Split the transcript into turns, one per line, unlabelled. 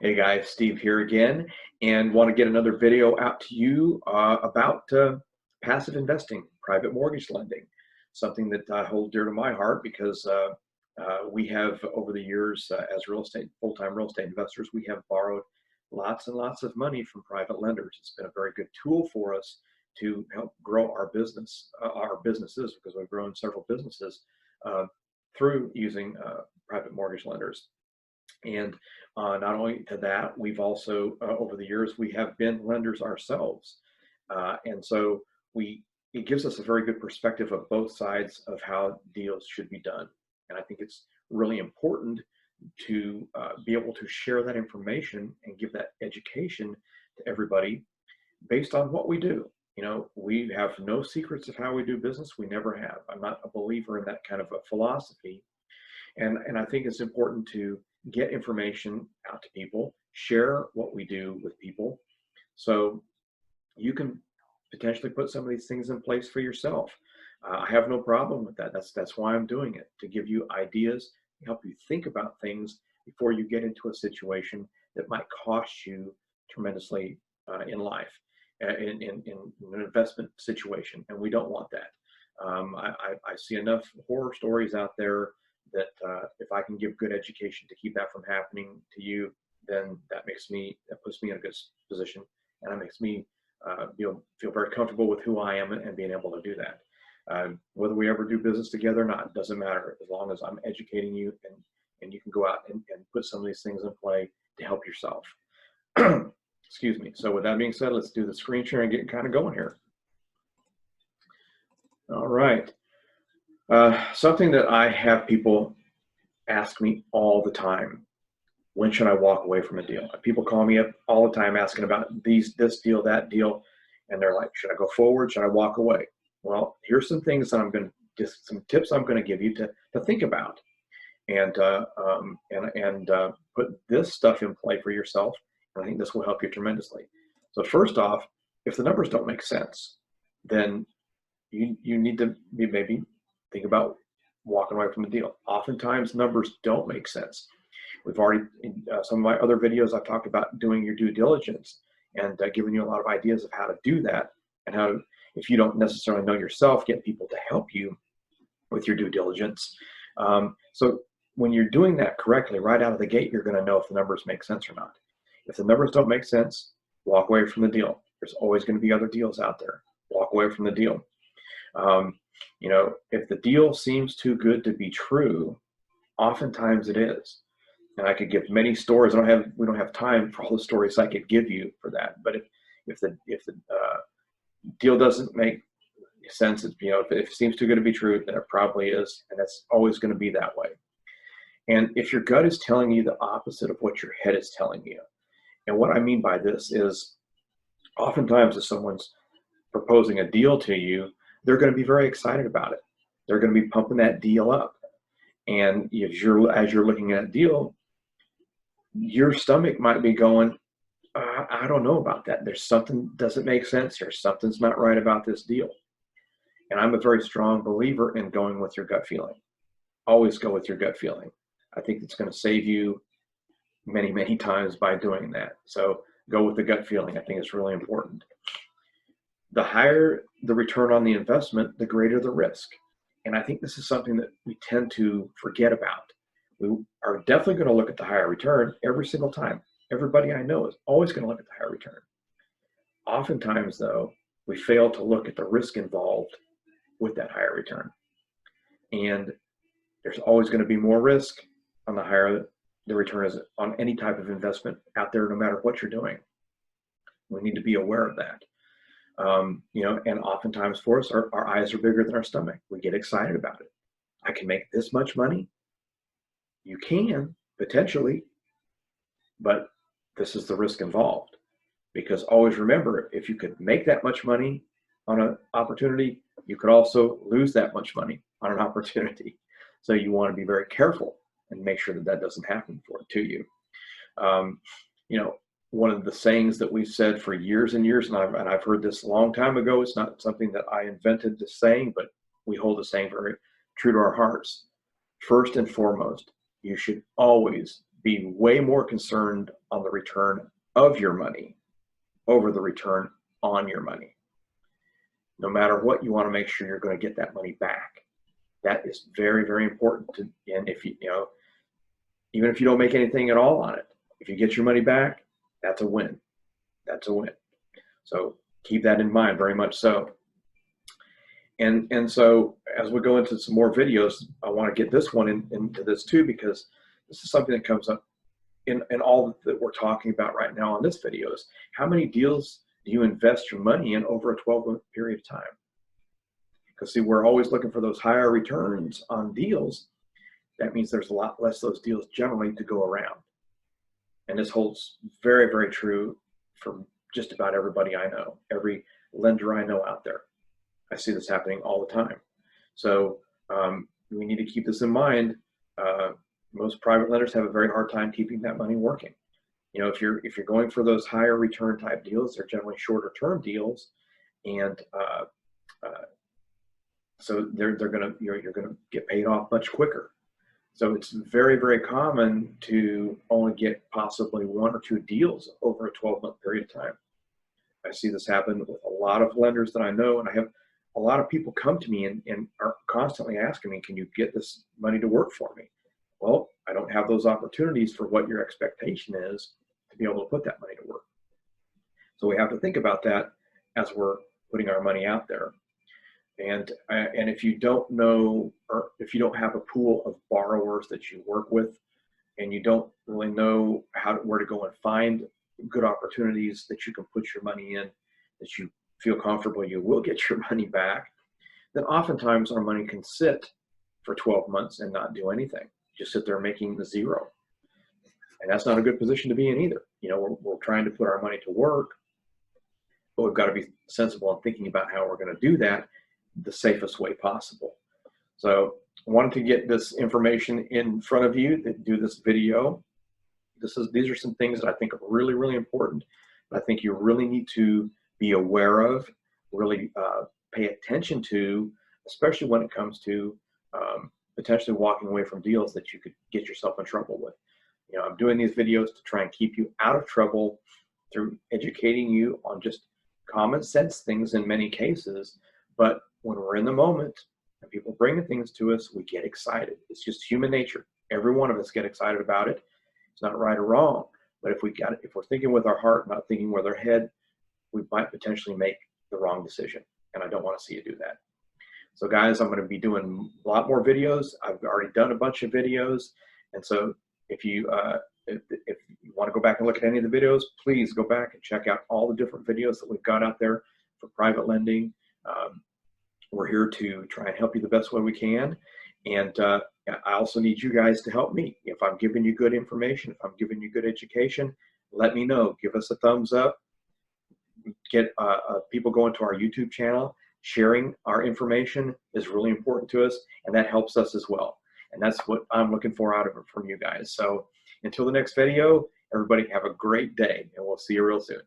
Hey guys, Steve here again, and want to get another video out to you about passive investing, private mortgage lending, something that I hold dear to my heart because we have over the years as full-time real estate investors, we have borrowed lots and lots of money from private lenders. It's been a very good tool for us to help grow our businesses, because we've grown several businesses uh, through using private mortgage lenders. And not only to that, we've also, over the years, we have been lenders ourselves. And so it gives us a very good perspective of both sides of how deals should be done. And I think it's really important to be able to share that information and give that education to everybody based on what we do. You know, we have no secrets of how we do business. We never have. I'm not a believer in that kind of a philosophy. And I think it's important to get information out to people, share what we do with people, so you can potentially put some of these things in place for yourself. I have no problem with that. That's why I'm doing it, to give you ideas, help you think about things before you get into a situation that might cost you tremendously in life, in an investment situation, and we don't want that. I see enough horror stories out there that if I can give good education to keep that from happening to you, then that puts me in a good position, and it makes me feel very comfortable with who I am and being able to do that. Whether we ever do business together or not, doesn't matter, as long as I'm educating you and you can go out and put some of these things in play to help yourself. Excuse me. So with that being said, let's do the screen share and get kind of going here. All right. Something that I have people ask me all the time: when should I walk away from a deal? People call me up all the time asking about this deal, that deal, and they're like, should I go forward? Should I walk away? Well, here's some things that some tips I'm going to give you to think about, and put this stuff in play for yourself. And I think this will help you tremendously. So first off, if the numbers don't make sense, then you need to maybe think about walking away from the deal. Oftentimes numbers don't make sense. We've already, in some of my other videos, I've talked about doing your due diligence and giving you a lot of ideas of how to do that, and how to, if you don't necessarily know yourself, get people to help you with your due diligence. So when you're doing that correctly, right out of the gate, you're going to know if the numbers make sense or not. If the numbers don't make sense, walk away from the deal. There's always going to be other deals out there. Walk away from the deal. You know, if the deal seems too good to be true, oftentimes it is. And I could give many stories. We don't have time for all the stories I could give you for that. But if the deal doesn't make sense, if it seems too good to be true, then it probably is, and that's always going to be that way. And if your gut is telling you the opposite of what your head is telling you, and what I mean by this is, oftentimes if someone's proposing a deal to you, they're going to be very excited about it. They're going to be pumping that deal up. And as you're looking at a deal, your stomach might be going, I don't know about that. There's something doesn't make sense here. Something's not right about this deal. And I'm a very strong believer in going with your gut feeling. Always go with your gut feeling. I think it's going to save you many, many times by doing that. So go with the gut feeling. I think it's really important. The higher the return on the investment, the greater the risk. And I think this is something that we tend to forget about. We are definitely going to look at the higher return every single time. Everybody I know is always going to look at the higher return. Oftentimes, though, we fail to look at the risk involved with that higher return. And there's always going to be more risk on the higher the return is on any type of investment out there, no matter what you're doing. We need to be aware of that. You know, and oftentimes for us, our eyes are bigger than our stomach. We get excited about it. I can make this much money. You can, potentially, but this is the risk involved. Because always remember, if you could make that much money on an opportunity, you could also lose that much money on an opportunity. So you want to be very careful and make sure that that doesn't happen to you. You know, one of the sayings that we've said for years and years, and I've heard this a long time ago, it's not something that I invented this saying, but we hold the saying very true to our hearts. First and foremost, you should always be way more concerned on the return of your money over the return on your money. No matter what, you want to make sure you're going to get that money back. That is very, very important. And if you know, even if you don't make anything at all on it, if you get your money back, that's a win. That's a win. So keep that in mind, very much so. And so as we go into some more videos, I want to get this one into this too, because this is something that comes up in all that we're talking about right now on this video is how many deals do you invest your money in over a 12-month period of time? Because see, we're always looking for those higher returns on deals. That means there's a lot less of those deals generally to go around. And this holds very, very true for just about everybody I know, every lender I know out there. I see this happening all the time. So we need to keep this in mind. Most private lenders have a very hard time keeping that money working. You know, if you're going for those higher return type deals, they're generally shorter term deals, and so you're gonna get paid off much quicker. So it's very, very common to only get possibly 1 or 2 deals over a 12-month period of time. I see this happen with a lot of lenders that I know, and I have a lot of people come to me and are constantly asking me, can you get this money to work for me? Well, I don't have those opportunities for what your expectation is to be able to put that money to work. So we have to think about that as we're putting our money out there. And if you don't know, or if you don't have a pool of borrowers that you work with, and you don't really know where to go and find good opportunities that you can put your money in, that you feel comfortable you will get your money back, then oftentimes our money can sit for 12 months and not do anything. Just sit there making the zero. And that's not a good position to be in either. You know, we're trying to put our money to work, but we've got to be sensible in thinking about how we're going to do that the safest way possible. So I wanted to get this information in front of you that do this video. These are some things that I think are really, really important. I think you really need to be aware of, really pay attention to, especially when it comes to potentially walking away from deals that you could get yourself in trouble with. You know, I'm doing these videos to try and keep you out of trouble through educating you on just common sense things in many cases. But when we're in the moment and people bring things to us, we get excited. It's just human nature. Every one of us get excited about it. It's not right or wrong. But if we're thinking with our heart, not thinking with our head, we might potentially make the wrong decision. And I don't want to see you do that. So guys, I'm going to be doing a lot more videos. I've already done a bunch of videos. And so if you want to go back and look at any of the videos, please go back and check out all the different videos that we've got out there for private lending. We're here to try and help you the best way we can. And I also need you guys to help me. If I'm giving you good information, if I'm giving you good education, let me know. Give us a thumbs up. Get people going to our YouTube channel. Sharing our information is really important to us, and that helps us as well. And that's what I'm looking for out of it from you guys. So until the next video, everybody have a great day, and we'll see you real soon.